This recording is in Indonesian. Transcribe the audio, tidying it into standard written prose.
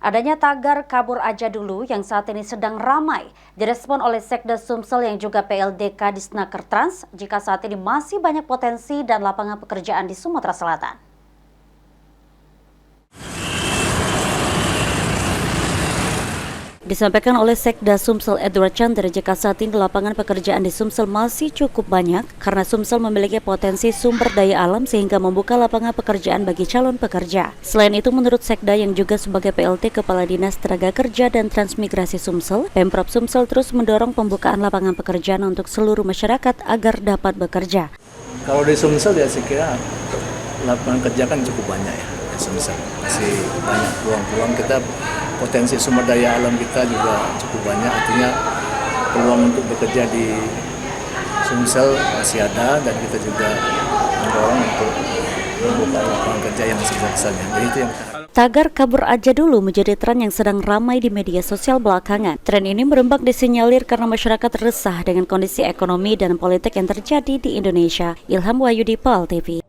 Adanya tagar kabur aja dulu yang saat ini sedang ramai direspon oleh Sekda Sumsel yang juga PLDK Disnaker Trans jika saat ini masih banyak potensi dan lapangan pekerjaan di Sumatera Selatan. Disampaikan oleh Sekda Sumsel Edward Chandra jika saat ini lapangan pekerjaan di Sumsel masih cukup banyak karena Sumsel memiliki potensi sumber daya alam sehingga membuka lapangan pekerjaan bagi calon pekerja. Selain itu, menurut Sekda yang juga sebagai PLT Kepala Dinas Tenaga Kerja dan Transmigrasi Sumsel, Pemprov Sumsel terus mendorong pembukaan lapangan pekerjaan untuk seluruh masyarakat agar dapat bekerja. Kalau di Sumsel ya saya kira lapangan kerja kan cukup banyak ya di Sumsel. Masih banyak peluang-peluang, kita potensi sumber daya alam kita juga cukup banyak, artinya peluang untuk bekerja di Sumsel masih ada dan kita juga mendorong untuk membuka lapangan kerja yang sebesar-besarnya. Jadi itu yang kita Tagar kabur aja dulu menjadi tren yang sedang ramai di media sosial belakangan. Tren ini merembak disinyalir karena masyarakat resah dengan kondisi ekonomi dan politik yang terjadi di Indonesia. Ilham Wahyudi, PAL TV.